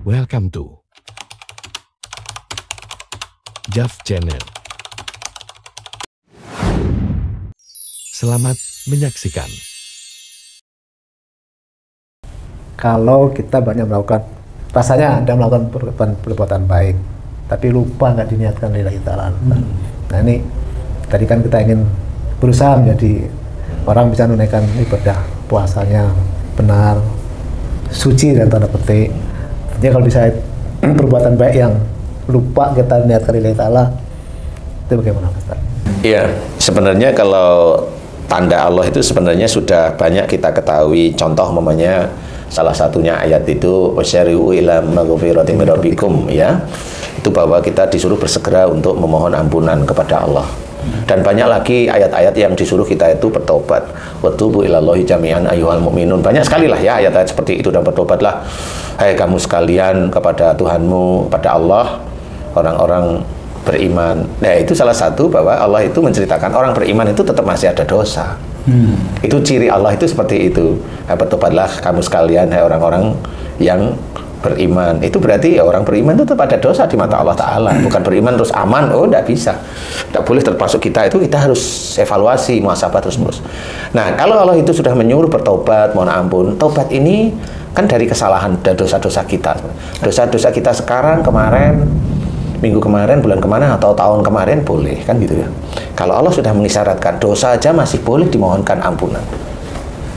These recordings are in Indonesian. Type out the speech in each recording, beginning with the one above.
Welcome to Jav Channel. Selamat menyaksikan. Kalau kita banyak melakukan, rasanya Anda melakukan perbuatan baik, tapi lupa nggak diniatkan lillahi ta'ala. Nah ini, tadi kan kita ingin berusaha menjadi orang bisa menunaikan ibadah puasanya benar, suci dan tanda petik. Jadi kalau bisa perbuatan baik yang lupa kita niatkan lillahi ta'ala, itu bagaimana Ustaz? Iya, sebenarnya kalau tanda Allah itu sebenarnya sudah banyak kita ketahui. Contoh umpamanya salah satunya ayat itu wasyari'u ila maghfiratin min rabbikum, ya. Itu bahwa kita disuruh bersegera untuk memohon ampunan kepada Allah. Dan banyak lagi ayat-ayat yang disuruh kita itu bertobat. Wa tubu ilallahi jami'an ayyuhal mu'minun. Banyak sekali lah ya ayat-ayat seperti itu, dan bertobatlah hai kamu sekalian kepada Tuhanmu, kepada Allah, orang-orang beriman. Nah, itu salah satu bahwa Allah itu menceritakan orang beriman itu tetap masih ada dosa. Itu ciri Allah itu seperti itu. Nah, bertobatlah kamu sekalian, hai orang-orang yang beriman. Itu berarti ya orang beriman itu tetap ada dosa di mata Allah Ta'ala. Bukan beriman terus aman, oh tidak bisa. Tidak boleh termasuk kita itu, kita harus evaluasi, muhasabah terus-menerus. Nah, kalau Allah itu sudah menyuruh bertobat, mohon ampun, tobat ini kan dari kesalahan dan dosa-dosa kita. Dosa-dosa kita sekarang, kemarin, minggu kemarin, bulan kemarin, atau tahun kemarin boleh, kan gitu ya. Kalau Allah sudah mengisyaratkan dosa aja masih boleh dimohonkan ampunan,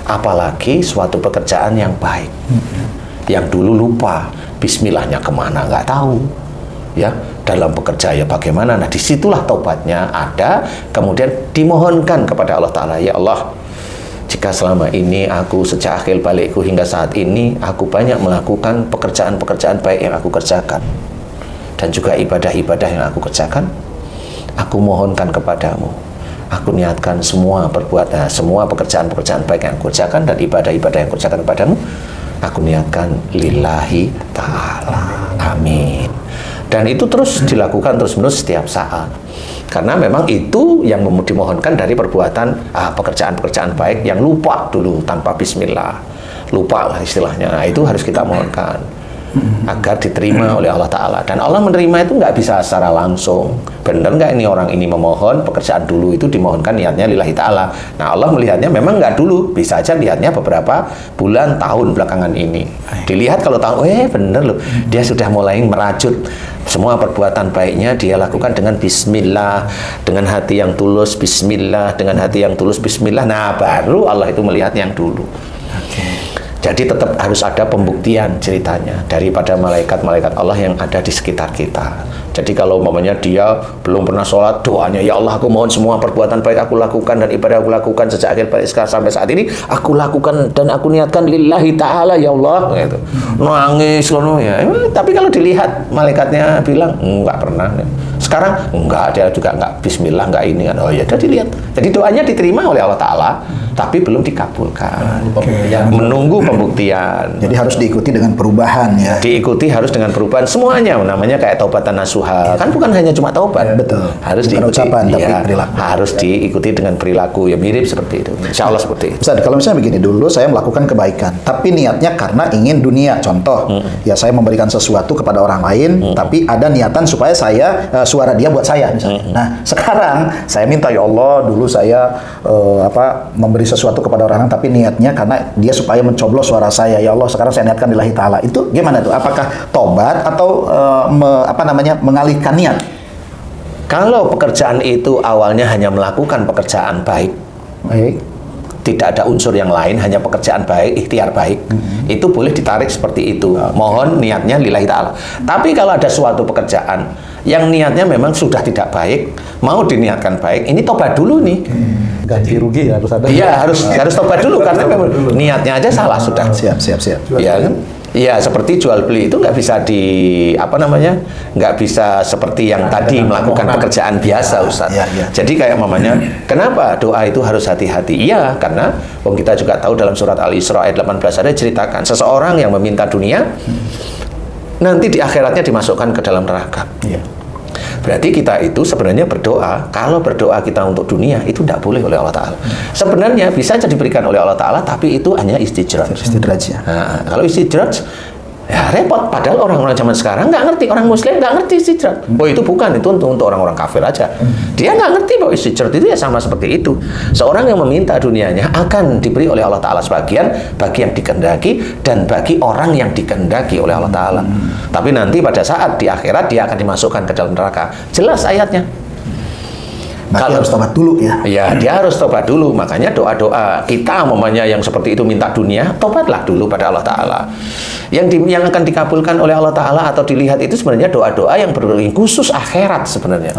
apalagi suatu pekerjaan yang baik, yang dulu lupa bismillahnya kemana nggak tahu, ya, dalam bekerja ya bagaimana. Nah, disitulah tobatnya ada, kemudian dimohonkan kepada Allah Ta'ala, ya Allah, jika selama ini aku sejak akhir balikku hingga saat ini aku banyak melakukan pekerjaan-pekerjaan baik yang aku kerjakan, dan juga ibadah-ibadah yang aku kerjakan, aku mohonkan kepadamu, aku niatkan semua perbuatan, semua pekerjaan-pekerjaan baik yang aku kerjakan dan ibadah-ibadah yang aku kerjakan kepadamu, aku niatkan lillahi ta'ala. Amin. Dan itu terus dilakukan terus-menerus setiap saat, karena memang itu yang dimohonkan dari perbuatan pekerjaan-pekerjaan baik yang lupa dulu tanpa bismillah, lupa lah istilahnya. Nah, itu harus kita mohonkan agar diterima oleh Allah Ta'ala. Dan Allah menerima itu nggak bisa secara langsung. Benar nggak ini orang ini memohon pekerjaan dulu itu dimohonkan niatnya lillahi ta'ala. Nah, Allah melihatnya memang nggak dulu, bisa aja lihatnya beberapa bulan, tahun belakangan ini. Dilihat kalau tahu, bener loh, dia sudah mulai merajut semua perbuatan baiknya, dia lakukan dengan bismillah, dengan hati yang tulus bismillah, dengan hati yang tulus bismillah. Nah, baru Allah itu melihat yang dulu. Jadi tetap harus ada pembuktian ceritanya daripada malaikat-malaikat Allah yang ada di sekitar kita. Jadi kalau umpamanya dia belum pernah sholat, doanya, ya Allah, aku mohon semua perbuatan baik aku lakukan dan ibadah aku lakukan sejak akhir balik sampai saat ini, aku lakukan dan aku niatkan lillahi ta'ala, ya Allah, gitu. Nangis loh ya. Tapi kalau dilihat malaikatnya bilang enggak pernah. Sekarang enggak, dia juga enggak bismillah, enggak ini kan. Oh ya, udah dilihat. Jadi doanya diterima oleh Allah Ta'ala, tapi belum dikabulkan. Menunggu pembuktian. Jadi harus diikuti dengan perubahan, ya. Diikuti harus dengan perubahan semuanya. Namanya kayak taubatan nasuha. Kan bukan hanya cuma taubat. Betul. Harus bukan diikuti, ucapan, tapi ya, perilaku. harus diikuti dengan perilaku. Ya mirip seperti itu. Insya Allah seperti itu. Ustaz, kalau misalnya begini, dulu saya melakukan kebaikan, tapi niatnya karena ingin dunia. Contoh, ya saya memberikan sesuatu kepada orang lain, tapi ada niatan supaya saya suara dia buat saya misalnya. Nah, sekarang saya minta, ya Allah, dulu saya memberi sesuatu kepada orang lain, tapi niatnya karena dia supaya mencoblos suara saya. Ya Allah, sekarang saya niatkan lillahi ta'ala. Itu gimana tuh? Apakah tobat atau mengalihkan niat? Kalau pekerjaan itu awalnya hanya melakukan pekerjaan baik, tidak ada unsur yang lain, hanya pekerjaan baik, ikhtiar baik, itu boleh ditarik seperti itu. Mohon niatnya lillahi ta'ala. Tapi kalau ada suatu pekerjaan yang niatnya memang sudah tidak baik, mau diniatkan baik, ini tobat dulu nih. Ganti rugi harus ada. Iya, harus tobat dulu karena memang niatnya aja salah sudah. Siap. Iya kan? Iya, seperti jual beli itu nggak bisa nggak bisa seperti yang tadi melakukan pekerjaan biasa, Ustaz. Jadi kayak mamanya, kenapa doa itu harus hati-hati? Iya, karena kita juga tahu dalam surat Al-Isra ayat 18 ada ceritakan seseorang yang meminta dunia, nanti di akhiratnya dimasukkan ke dalam neraka. Berarti kita itu sebenarnya berdoa, kalau berdoa kita untuk dunia itu tidak boleh oleh Allah Ta'ala. Sebenarnya bisa saja diberikan oleh Allah Ta'ala, tapi itu hanya istidraj. Istidraj, ya. Nah, kalau istidraj Ya repot, padahal orang-orang zaman sekarang nggak ngerti, orang muslim nggak ngerti istijrat. Oh itu bukan, itu untuk orang-orang kafir aja. Dia nggak ngerti bahwa istijrat itu ya sama seperti itu. Seorang yang meminta dunianya akan diberi oleh Allah Ta'ala sebagian, bagi yang dikehendaki dan bagi orang yang dikehendaki oleh Allah Ta'ala. Tapi nanti pada saat di akhirat dia akan dimasukkan ke dalam neraka. Jelas ayatnya. Kalau harus tobat dulu ya. Ya, dia harus tobat dulu. Makanya doa-doa kita umpamanya yang seperti itu minta dunia, tobatlah dulu pada Allah Ta'ala. Yang akan dikabulkan oleh Allah Ta'ala atau dilihat itu sebenarnya doa-doa yang khusus akhirat sebenarnya.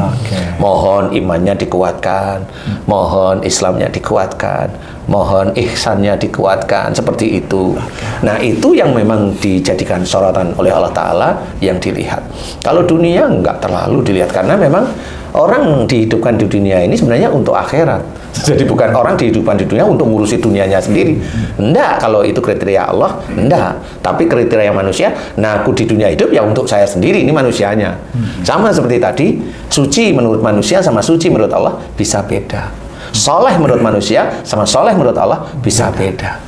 Mohon imannya dikuatkan, mohon Islamnya dikuatkan, mohon ihsannya dikuatkan, seperti itu. Nah, itu yang memang dijadikan sorotan oleh Allah Ta'ala yang dilihat. Kalau dunia nggak terlalu dilihat, karena memang orang dihidupkan di dunia ini sebenarnya untuk akhirat. Jadi bukan orang dihidupkan di dunia untuk ngurusi dunianya sendiri. Enggak, kalau itu kriteria Allah, enggak. Tapi kriteria manusia, nah aku di dunia hidup ya untuk saya sendiri, ini manusianya. Sama seperti tadi, suci menurut manusia sama suci menurut Allah bisa beda. Soleh menurut manusia sama soleh menurut Allah bisa beda.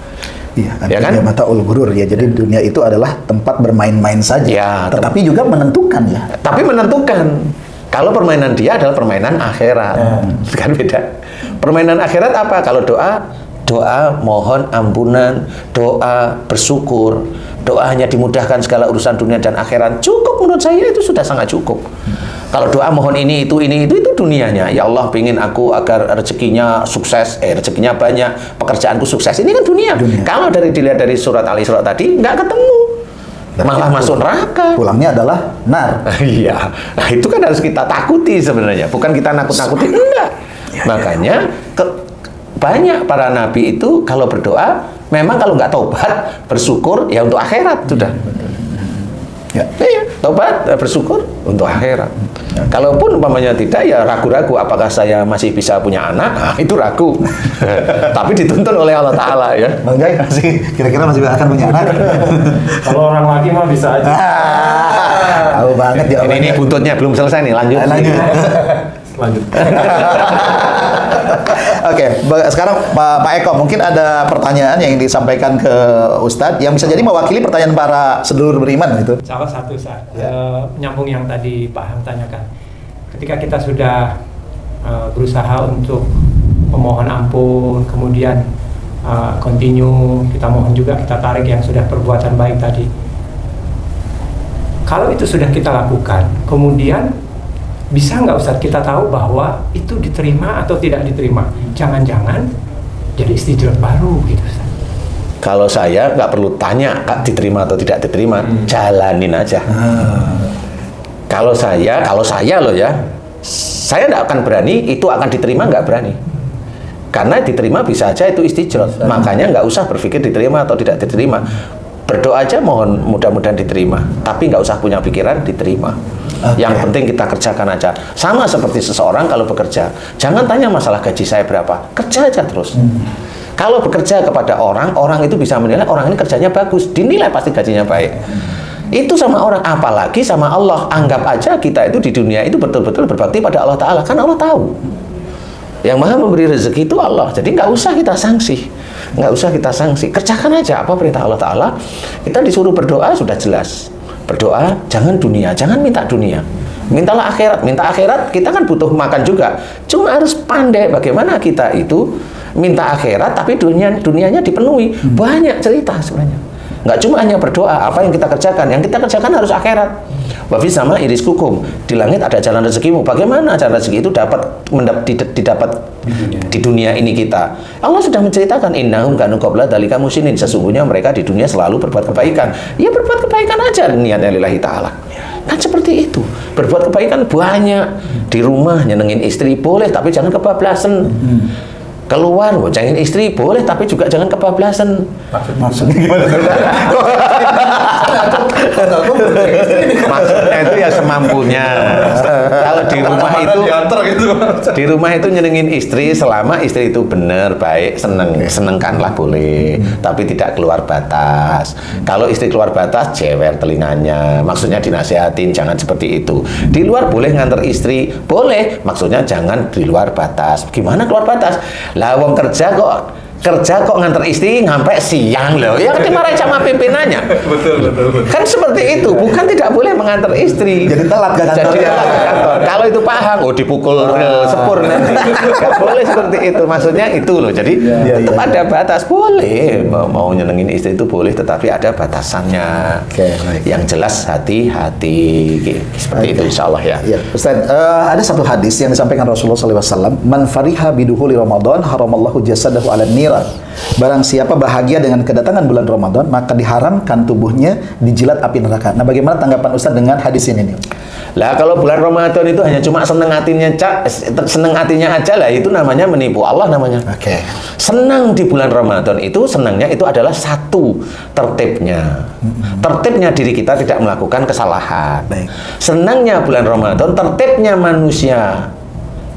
Iya, Ya kan? mata ul ghurur ya. Jadi dunia itu adalah tempat bermain-main saja. Ya, tetapi juga menentukan ya. Tapi menentukan. Kalau permainan dia adalah permainan akhirat, kan beda. Permainan akhirat apa? Kalau doa mohon ampunan, doa bersyukur, doa hanya dimudahkan segala urusan dunia dan akhirat, cukup menurut saya itu sudah sangat cukup. Kalau doa mohon ini itu dunianya. Ya Allah, pingin aku agar rezekinya sukses, rezekinya banyak, pekerjaanku sukses. Ini kan dunia. Kalau dilihat dari surat Al-Isra tadi, nggak ketemu. Malah masuk neraka. Pulangnya adalah nar. Iya, nah itu kan harus kita takuti sebenarnya, bukan kita nakut-nakuti, enggak. Makanya banyak para nabi itu kalau berdoa, memang kalau nggak taubat, bersyukur ya untuk akhirat sudah. Ya, taubat, bersyukur untuk akhirat. Kalaupun umpamanya tidak, ya ragu-ragu apakah saya masih bisa punya anak, nah, itu ragu. Tapi dituntun oleh Allah Ta'ala ya. Bang Jai masih kira-kira masih akan punya anak? Kalau orang laki mah bisa aja. Tahu banget ya. Ini buntutnya belum selesai nih, lanjut. Lanjut. Oke, sekarang Pak Eko, mungkin ada pertanyaan yang disampaikan ke Ustadz yang bisa jadi mewakili pertanyaan para sedulur beriman gitu. Salah satu nyambung yang tadi Pak Ham tanyakan. Ketika kita sudah berusaha untuk memohon ampun, kemudian continue, kita mohon juga, kita tarik yang sudah perbuatan baik tadi. Kalau itu sudah kita lakukan, kemudian bisa nggak Ustadz kita tahu bahwa itu diterima atau tidak diterima? Jangan-jangan jadi istijrat baru gitu Ustadz. Kalau saya nggak perlu tanya diterima atau tidak diterima, jalanin aja. Kalau saya loh ya, saya nggak akan berani itu akan diterima, nggak berani. Karena diterima bisa aja itu istijrat. Makanya nggak usah berpikir diterima atau tidak diterima. Berdoa aja mohon mudah-mudahan diterima. Tapi nggak usah punya pikiran diterima. Yang penting kita kerjakan aja. Sama seperti seseorang kalau bekerja, jangan tanya masalah gaji saya berapa, kerja aja terus. Kalau bekerja kepada orang itu bisa menilai orang ini kerjanya bagus, dinilai pasti gajinya baik. Itu sama orang, apalagi sama Allah. Anggap aja kita itu di dunia itu betul-betul berbakti pada Allah Ta'ala, kan Allah tahu. Yang maha memberi rezeki itu Allah. Jadi nggak usah kita sanksi, kerjakan aja apa perintah Allah Ta'ala. Kita disuruh berdoa sudah jelas. Berdoa, jangan dunia, jangan minta dunia. Mintalah akhirat. Minta akhirat, kita kan butuh makan juga. Cuma harus pandai bagaimana kita itu minta akhirat, tapi dunianya dipenuhi. Banyak cerita sebenarnya. Nggak cuma hanya berdoa, apa yang kita kerjakan. Yang kita kerjakan harus akhirat. Wa fis sama iris kukum. Di langit ada jalan rezekimu. Bagaimana cara rezeki itu didapat di dunia ini kita? Allah sudah menceritakan, innahum kanu qabla dzalika musinin. Sesungguhnya mereka di dunia selalu berbuat kebaikan. Ya berbuat kebaikan aja niatnya lillahi ta'ala. Kan seperti itu. Berbuat kebaikan banyak. Di rumah nyenengin istri boleh, tapi jangan kebablasan. Keluar boncengin istri boleh, tapi juga jangan kebablasan. Maksudnya gimana? Maksudnya itu ya semampunya. Kalau di rumah itu nyenengin istri selama istri itu benar, baik, senengkanlah boleh, tapi tidak keluar batas. Kalau istri keluar batas, jewer telinganya. Maksudnya dinasihatin jangan seperti itu. Di luar boleh nganter istri, boleh. Maksudnya jangan di luar batas. Gimana keluar batas? Lah wong kerja kok kerja kok nganter istri sampai siang loh. Ya kan dimarahin sama pimpinannya. Betul. Kan seperti itu, bukan tidak boleh mengantar istri. Jadi telat ke kantor. Jadi telat ke kantor. Kalau itu paham, dipukul sepur nanti. Nggak boleh seperti itu. Maksudnya itu loh. Jadi tetap ada batas. Boleh mau nyenengin istri itu boleh, tetapi ada batasannya. Oke, baik. Yang jelas hati-hati. Seperti itu insya Allah ya. Ya, Ustaz, ada satu hadis yang disampaikan Rasulullah SAW, man fariha biduhuli Ramadan haramallahu jasadahu ala nira. Barang siapa bahagia dengan kedatangan bulan Ramadan, maka diharamkan tubuhnya dijilat api neraka. Nah, bagaimana tanggapan Ustaz dengan hadis ini nih? Lah kalau bulan Ramadan itu hanya cuma seneng hatinya aja lah, itu namanya menipu Allah namanya. Oke. Senang di bulan Ramadan itu, senangnya itu adalah satu, tertibnya. Tertibnya diri kita tidak melakukan kesalahan. Baik. Senangnya bulan Ramadan, tertibnya manusia.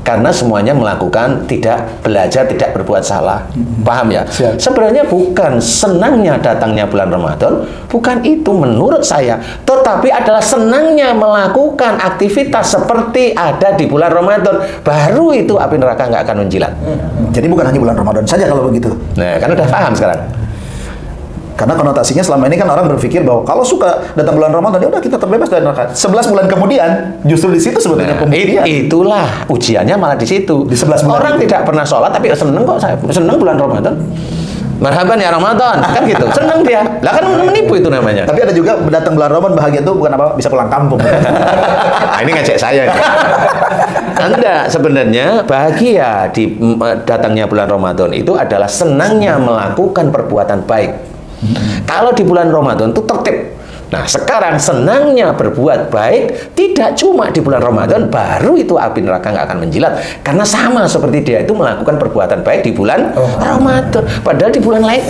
Karena semuanya melakukan, tidak belajar, tidak berbuat salah. Paham ya? Siap. Sebenarnya bukan senangnya datangnya bulan Ramadan, bukan itu menurut saya. Tetapi adalah senangnya melakukan aktivitas seperti ada di bulan Ramadan. Baru itu api neraka nggak akan menjilat. Jadi bukan hanya bulan Ramadan saja kalau begitu. Nah, kan udah paham sekarang. Karena konotasinya selama ini kan orang berpikir bahwa kalau suka datang bulan Ramadan, ya udah kita terbebas dari neraka. 11 bulan kemudian, justru di situ sebetulnya pembuktian. Itulah ujiannya malah di situ. Di 11 bulan orang itu. tidak pernah sholat tapi seneng kok, saya seneng bulan Ramadan. Marhaban ya Ramadan, kan gitu. Seneng dia. Lah kan menipu itu namanya. Tapi ada juga datang bulan Ramadan bahagia itu bukan apa, bisa pulang kampung. Nah, ini ngecek saya nih. Anda sebenarnya bahagia di datangnya bulan Ramadan itu adalah senangnya melakukan perbuatan baik. Kalau di bulan Ramadan itu tertib. Nah, sekarang senangnya berbuat baik tidak cuma di bulan Ramadan, baru itu api neraka nggak akan menjilat. Karena sama seperti dia itu melakukan perbuatan baik di bulan Ramadan. Padahal di bulan lain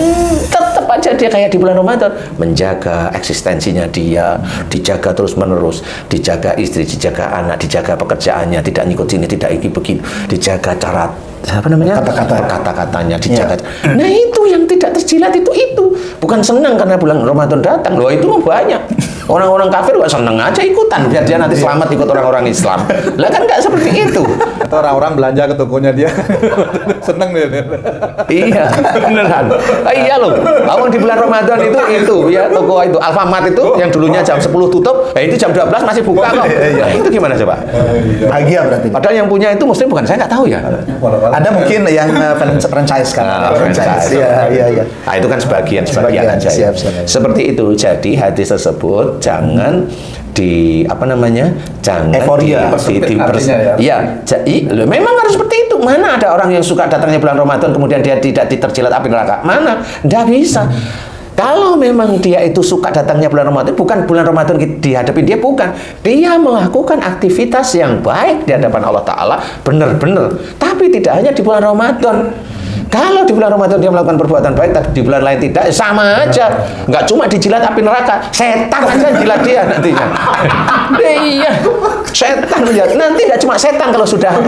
tetap aja dia kayak di bulan Ramadan. Menjaga eksistensinya dia, dijaga terus-menerus, dijaga istri, dijaga anak, dijaga pekerjaannya, tidak ngikut sini, tidak iki begitu, dijaga cara apa namanya kata-katanya dijaga. Nah itu yang tidak terjilat itu bukan senang karena bulan Ramadan datang. Loh itu mah banyak orang-orang kafir gak seneng aja ikutan biar dia nanti selamat ikut orang-orang Islam. Lah kan nggak seperti itu. Atau orang-orang belanja ke tokonya dia seneng dia. Iya beneran. Iya loh. Awal di bulan Ramadan itu ya toko itu Alfamart itu yang dulunya jam 10 tutup, itu jam 12 masih buka kok. Nah itu gimana coba? Bahagia berarti. Padahal yang punya itu muslim bukan, saya nggak tahu ya. Ada mungkin yang franchise kan. Franchise. Iya. Nah, itu kan sebagian aja. Siap. Seperti itu. Jadi hadis tersebut jangan jangan euforia. Memang harus seperti itu. Mana ada orang yang suka datangnya bulan Ramadan kemudian dia tidak terjilat api neraka? Mana? Nggak bisa. Kalau memang dia itu suka datangnya bulan Ramadan, bukan bulan Ramadan dihadapi dia, bukan. Dia melakukan aktivitas yang baik di hadapan Allah Ta'ala, benar-benar. Tapi tidak hanya di bulan Ramadan. Kalau di bulan Ramadan dia melakukan perbuatan baik, tapi di bulan lain tidak, sama aja. Nggak cuma dijilat api neraka, setan aja jilat dia nantinya. Iya, setan menjilat. Nanti nggak cuma setan kalau sudah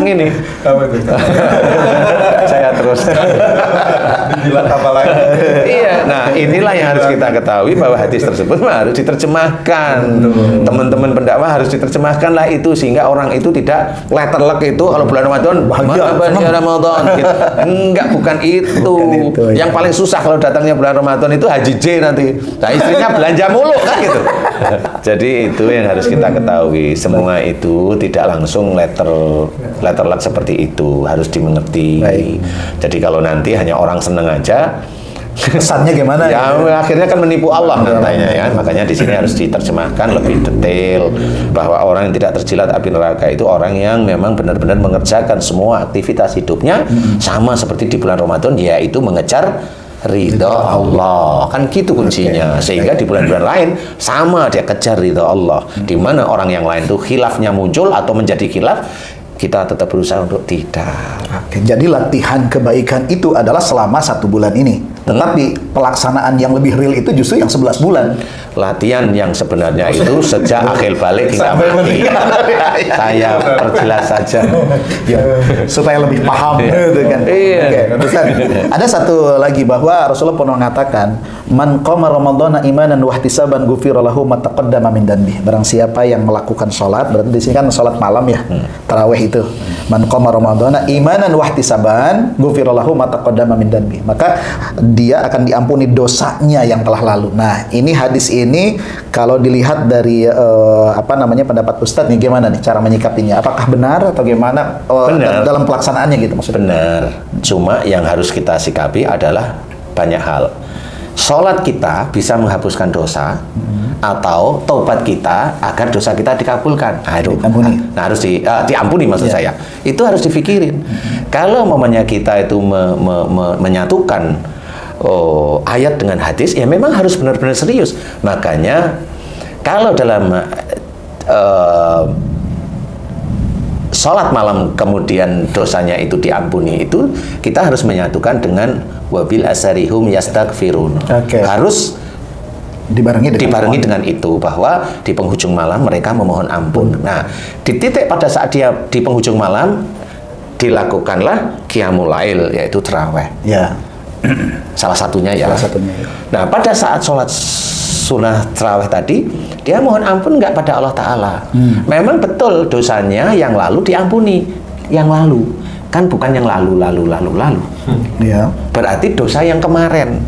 gini. Apa itu? Saya terus. Dijilat apa lagi? Iya, nah inilah yang harus kita ketahui bahwa hadis tersebut harus diterjemahkan. Teman-teman pendakwah harus diterjemahkan lah itu sehingga orang itu tidak letterlek itu kalau bulan Ramadan bahagia Ramadan gitu. Enggak, bukan itu. Yang paling susah kalau datangnya bulan Ramadan itu Haji J nanti. Nah, istrinya belanja mulu kan gitu. Jadi itu yang harus kita ketahui. Semua itu tidak langsung letterlek seperti itu, harus dimengerti. Baik. Jadi kalau nanti hanya orang seneng aja, kesannya gimana? Ya akhirnya kan menipu Allah nantinya ya. Makanya di sini harus diterjemahkan lebih detail bahwa orang yang tidak terjilat api neraka itu orang yang memang benar-benar mengerjakan semua aktivitas hidupnya sama seperti di bulan Ramadan, yaitu mengejar ridha Allah. Kan gitu kuncinya. Sehingga di bulan-bulan lain sama dia kejar ridha Allah. Di mana orang yang lain itu khilafnya muncul atau menjadi khilaf, kita tetap berusaha untuk tidak. Oke, jadi latihan kebaikan itu adalah selama 1 bulan ini. Tetapi pelaksanaan yang lebih real itu justru yang 11 bulan. Latihan yang sebenarnya itu sejak akhir balik hingga mati. Saya perjelas saja. Ya, supaya lebih paham gitu kan. Iya. Oke, Ustaz, ada satu lagi bahwa Rasulullah pernah mengatakan, "Man qama ramadhana imanan wa ihtisaban ghufira lahu ma taqaddama min dhanbi." Barang siapa yang melakukan salat, berarti di sini kan salat malam ya. Tarawih itu. Man qama ramadhana imanan wa ihtisaban, ghufira lahu ma taqaddama min dhanbi. Maka dia akan diampuni dosanya yang telah lalu. Nah, ini hadis ini kalau dilihat dari pendapat Ustadz nih, gimana nih cara menyikapinya? Apakah benar atau gimana dalam pelaksanaannya gitu maksudnya? Benar. Cuma yang harus kita sikapi adalah banyak hal. Sholat kita bisa menghapuskan dosa, atau taubat kita agar dosa kita dikabulkan. Nah, itu harus diampuni maksud saya. Itu harus dipikirin. Kalau momennya kita itu menyatukan ayat dengan hadis, ya memang harus benar-benar serius. Makanya kalau dalam sholat malam kemudian dosanya itu diampuni, itu kita harus menyatukan dengan wabil asarihum yastaghfirun. Harus dibarengi dengan itu, bahwa di penghujung malam mereka memohon ampun. Nah, di titik pada saat dia di penghujung malam dilakukanlah qiyamul lail, yaitu tarawih. Ya. Salah satunya ya. Nah, pada saat sholat sunnah tarawih tadi, dia mohon ampun nggak pada Allah Ta'ala. Memang betul dosanya yang lalu diampuni. Yang lalu. Kan bukan yang lalu. Ya. Berarti dosa yang kemarin.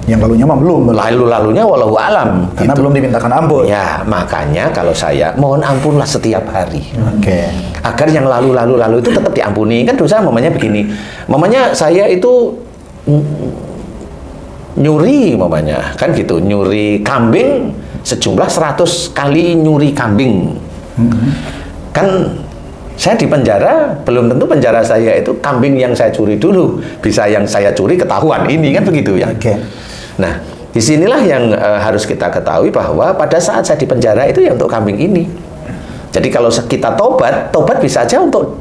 Yang lalunya mah belum. Lalu-lalunya wallahu alam. Karena belum dimintakan ampun. Ya, makanya kalau saya mohon ampunlah setiap hari. Agar yang lalu itu tetap diampuni. Kan dosa mamanya begini. Mamanya saya itu nyuri mamanya, kan gitu, nyuri kambing sejumlah 100 kali nyuri kambing. Kan saya di penjara, belum tentu penjara saya itu kambing yang saya curi dulu, bisa yang saya curi ketahuan ini, kan begitu ya. Nah, disinilah yang harus kita ketahui, bahwa pada saat saya di penjara itu ya untuk kambing ini. Jadi kalau kita tobat bisa aja untuk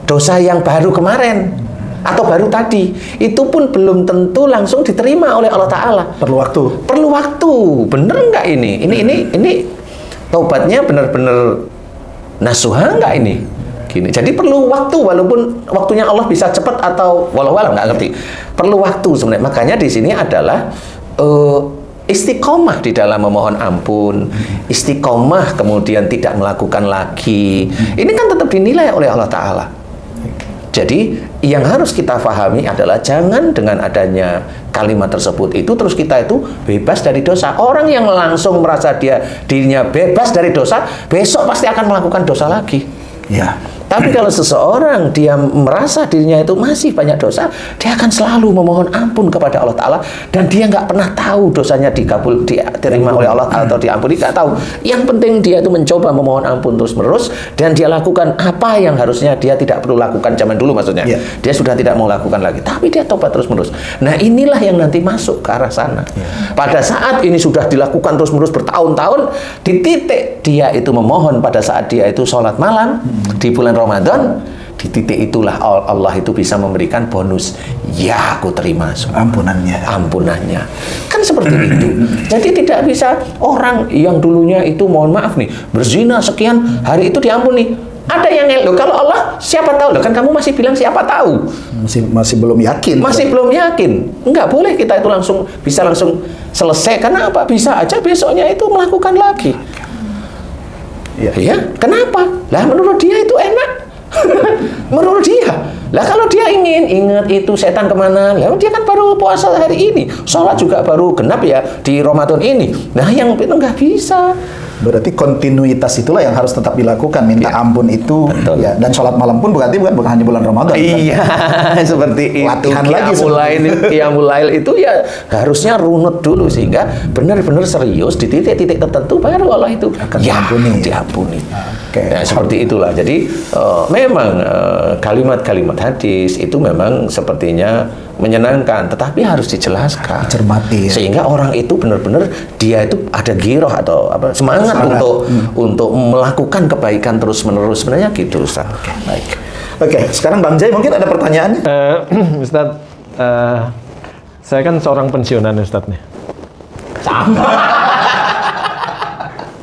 dosa yang baru kemarin atau baru tadi, itu pun belum tentu langsung diterima oleh Allah Ta'ala. Perlu waktu. Bener nggak ini? Ini taubatnya benar-benar nasuha nggak ini? Gini. Jadi perlu waktu, walaupun waktunya Allah bisa cepat atau walau-walau nggak ngerti. Perlu waktu sebenarnya. Makanya di sini adalah istiqomah di dalam memohon ampun, istiqomah kemudian tidak melakukan lagi. Ini kan tetap dinilai oleh Allah Ta'ala. Jadi yang harus kita pahami adalah jangan dengan adanya kalimat tersebut itu terus kita itu bebas dari dosa. Orang yang langsung merasa dirinya bebas dari dosa, besok pasti akan melakukan dosa lagi. Ya. Tapi kalau seseorang dia merasa dirinya itu masih banyak dosa, dia akan selalu memohon ampun kepada Allah Ta'ala, dan dia nggak pernah tahu dosanya diterima oleh Allah atau diampuni, nggak tahu. Yang penting dia itu mencoba memohon ampun terus-menerus, dan dia lakukan apa yang harusnya dia tidak perlu lakukan zaman dulu maksudnya. Dia sudah tidak mau lakukan lagi, tapi dia tobat terus-menerus. Nah, inilah yang nanti masuk ke arah sana. Pada saat ini sudah dilakukan terus-menerus bertahun-tahun, di titik dia itu memohon pada saat dia itu sholat malam di bulan Ramadan, di titik itulah Allah itu bisa memberikan bonus. Ya, aku terima ampunannya. Kan seperti itu. Jadi tidak bisa orang yang dulunya itu mohon maaf nih berzina sekian hari itu diampuni. Ada yang kalau Allah siapa tahu, kan kamu masih bilang siapa tahu. Masih belum yakin. Enggak boleh kita itu bisa langsung selesai. Karena apa? Bisa aja besoknya itu melakukan lagi. Ya, kenapa? Lah menurut dia itu enak. Menurut dia. Lah kalau dia ingat itu setan kemana? Lah dia kan baru puasa hari ini, sholat juga baru genap ya di Ramadan ini. Nah, yang itu nggak bisa. Berarti kontinuitas itulah yang harus tetap dilakukan, minta ampun itu. Ya, dan sholat malam pun berarti bukan hanya bulan Ramadan. Iya, kan? Seperti latihan itu. Lagi Qiyamul lail itu ya harusnya runut dulu, sehingga benar-benar serius di titik-titik tertentu baru Allah itu akan diampuni. Ya, seperti itulah. Jadi memang kalimat-kalimat hadis itu memang sepertinya menyenangkan, tetapi harus dijelaskan, dicermati, sehingga orang itu benar-benar dia itu ada giroh atau semangat untuk melakukan kebaikan terus-menerus, sebenarnya gitu, Ustaz. Oke, sekarang Bang Jai mungkin ada pertanyaan? Ustaz, saya kan seorang pensiunan Ustaz nih.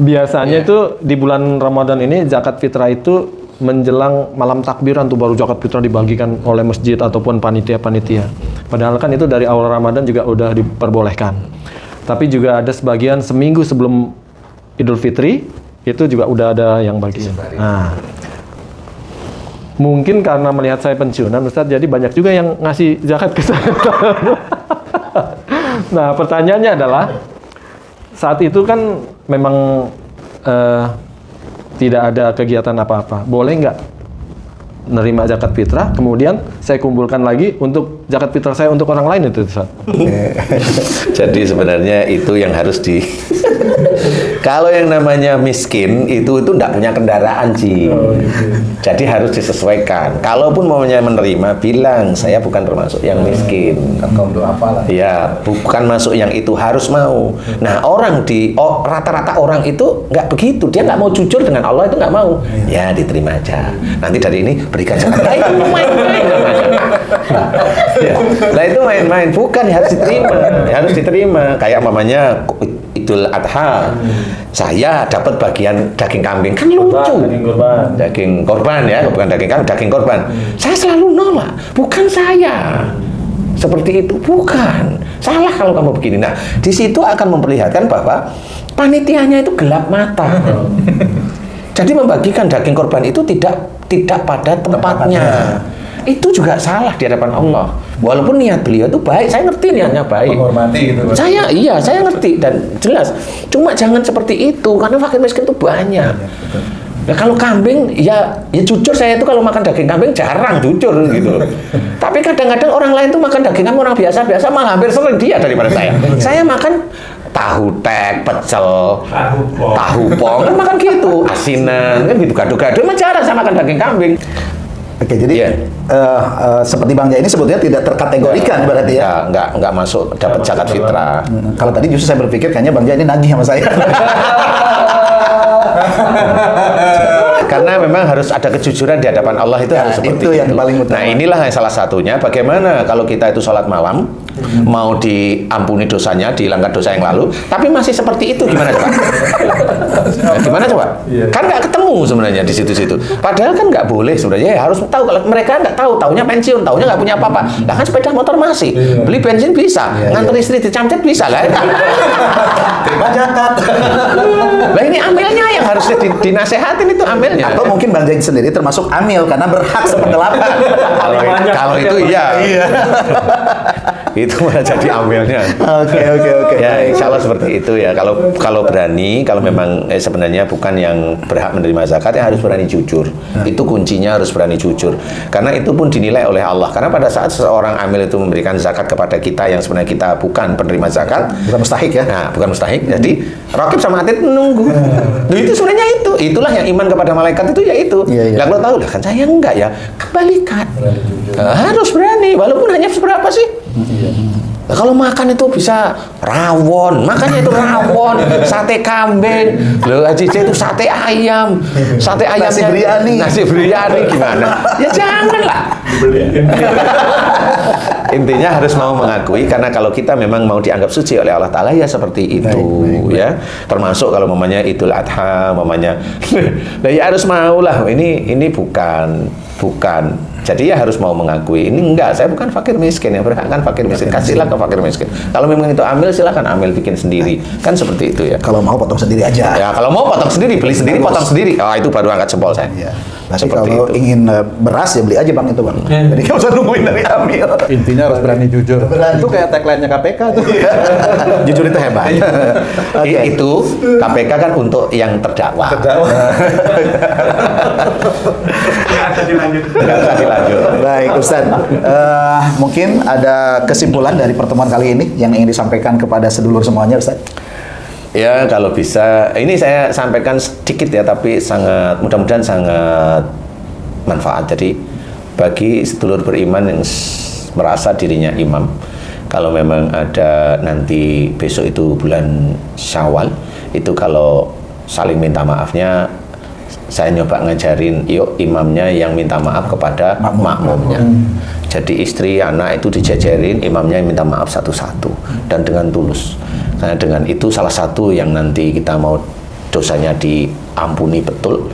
Biasanya itu di bulan Ramadan ini zakat fitrah itu menjelang malam takbiran tuh baru zakat fitrah dibagikan oleh masjid ataupun panitia-panitia. Padahal kan itu dari awal Ramadan juga udah diperbolehkan. Tapi juga ada sebagian seminggu sebelum Idul Fitri itu juga udah ada yang bagi. Nah, Mungkin karena melihat saya pensiunan Ustadz, jadi banyak juga yang ngasih zakat ke saya. Nah, pertanyaannya adalah, saat itu kan memang tidak ada kegiatan apa-apa. Boleh nggak nerima zakat fitrah, kemudian saya kumpulkan lagi untuk zakat fitrah saya untuk orang lain itu, Ustaz? Jadi sebenarnya itu yang harus kalau yang namanya miskin itu enggak punya kendaraan sih. Jadi harus disesuaikan. Kalaupun maunya menerima, bilang saya bukan termasuk yang miskin. Kan kaum du'afa lah. Ya, bukan masuk yang itu, harus mau. Nah, rata-rata orang itu nggak begitu. Dia nggak mau jujur dengan Allah, itu nggak mau. Ya, diterima aja. Nanti dari ini berikan zakat. Nah, itu main-main. Nah, itu main-main. Bukan, harus diterima. Harus diterima. Kayak mamanya Idul Adha, saya dapat bagian daging kambing, kan lucu. Daging korban ya, bukan daging kambing, daging korban. Saya selalu nolak, bukan saya. Seperti itu, bukan. Salah kalau kamu begini. Nah, di situ akan memperlihatkan bahwa panitianya itu gelap mata. Jadi membagikan daging korban itu tidak pada tempatnya. Itu juga salah di hadapan Allah. Walaupun niat beliau itu baik, saya ngerti niatnya baik. Menghormati gitu. Saya ngerti dan jelas. Cuma jangan seperti itu, karena fakir miskin itu banyak. Nah, kalau kambing, ya jujur saya itu kalau makan daging kambing jarang jujur gitu. Tapi kadang-kadang orang lain tuh makan daging kambing orang biasa-biasa malah hampir sering dia daripada saya. Saya makan tahu tek, pecel, tahu pong, kan makan gitu, asinan, kan gitu, gado-gado, emang jarang saya makan daging kambing. Oke, jadi seperti Bang Jaya ini sebetulnya tidak terkategorikan berarti ya? Nggak masuk dapat zakat fitrah. Kalau tadi justru saya berpikir kayaknya Bang Jaya ini nagih sama saya. Karena memang harus ada kejujuran di hadapan Allah, itu harus seperti itu yang paling utama. Nah, inilah yang salah satunya. Bagaimana kalau kita itu sholat malam, mau diampuni dosanya, dihilangkan dosa yang lalu, tapi masih seperti itu, gimana coba? Nah, gimana coba? Kan nggak ketemu sebenarnya di situ-situ. Padahal kan nggak boleh sebenarnya. Ya, harus tahu. Kalau mereka nggak tahu, taunya pensiun, taunya nggak punya apa-apa. Nah, kan sepeda motor masih, beli bensin bisa, nganter istri dicamcet bisa lah. Terima zakat. Lah ini amelnya yang harusnya dinasehatin, itu amelnya. Atau mungkin Bang Jaya sendiri termasuk amil karena berhak seperdelapan. Kalau itu iya. Itu malah jadi amelnya. Oke. Ya, insya Allah seperti itu ya. Kalau berani, kalau memang sebenarnya bukan yang berhak menerima zakat, ya harus berani jujur. Itu kuncinya, harus berani jujur. Karena itu pun dinilai oleh Allah. Karena pada saat seseorang amil itu memberikan zakat kepada kita yang sebenarnya kita bukan penerima zakat, Bukan mustahik ya? Nah, bukan mustahik. Jadi Raqib sama Atid menunggu. Loh, itu sebenarnya itulah yang iman kepada malaikat itu, ya itu. Lah kalau tahu lah kan saya enggak ya, kembalikan. Harus berani, walaupun hanya seberapa sih? Nah, kalau makan itu bisa rawon, makannya itu rawon, sate kambing, loh Haji itu sate ayam, nasi biryani gimana? Ya janganlah. Intinya harus mau mengakui, karena kalau kita memang mau dianggap suci oleh Allah Ta'ala, ya seperti itu. Baik. Ya. Termasuk kalau mamanya Idul Adha, mamanya nah ya harus mau lah, ini bukan. Jadi ya harus mau mengakui, ini enggak, saya bukan fakir miskin, yang berhak kan fakir miskin, kasihlah ke fakir miskin. Kalau memang itu amil, silakan amil, bikin sendiri, kan seperti itu ya. Kalau mau potong sendiri aja. Ya, kalau mau potong sendiri, beli sendiri, potong sendiri. Oh, itu baru angkat jempol saya. Ya. Seperti kalau itu. Ingin beras ya beli aja Bang itu Bang. Jadi nggak usah nungguin dari amil. Intinya harus berani jujur. Itu kayak tagline-nya KPK tuh. Jujur itu hebat. Itu KPK kan untuk yang terdakwa. Nggak usah dilanjut. Baik Ustaz, mungkin ada kesimpulan dari pertemuan kali ini yang ingin disampaikan kepada sedulur semuanya Ustaz? Ya, kalau bisa, ini saya sampaikan sedikit ya, tapi mudah-mudahan sangat manfaat. Jadi bagi sedulur beriman yang merasa dirinya imam, kalau memang ada nanti besok itu bulan Syawal, itu kalau saling minta maafnya, saya nyoba ngajarin, yuk imamnya yang minta maaf kepada makmumnya. Jadi istri, anak itu dijajarin, imamnya yang minta maaf satu-satu dan dengan tulus. Karena dengan itu salah satu yang nanti kita mau dosanya diampuni betul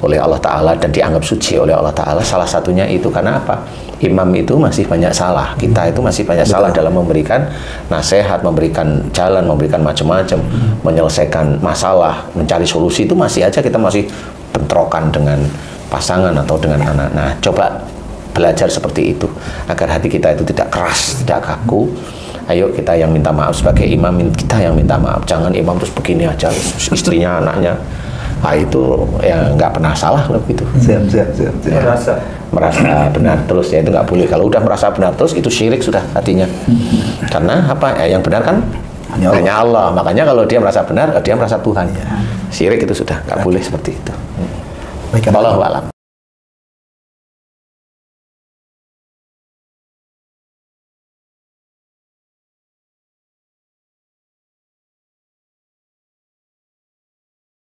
oleh Allah Ta'ala dan dianggap suci oleh Allah Ta'ala, salah satunya itu. Karena apa? Imam itu masih banyak salah, kita itu masih banyak salah dalam memberikan nasihat, memberikan jalan, memberikan macam-macam, menyelesaikan masalah, mencari solusi, itu masih aja kita masih bentrokan dengan pasangan atau dengan anak. Nah, coba belajar seperti itu agar hati kita itu tidak keras, tidak kaku. Ayo kita yang minta maaf sebagai imam, kita yang minta maaf. Jangan imam terus begini aja, istrinya, anaknya. Nah, itu ya nggak pernah salah kalau gitu. Siap. Merasa benar terus, ya itu nggak boleh. Kalau udah merasa benar terus itu syirik sudah hatinya. Karena apa? Ya, yang benar kan hanya Allah. Makanya kalau dia merasa benar, dia merasa Tuhan. Syirik itu sudah nggak boleh seperti itu. Baik, Wallahu a'lam.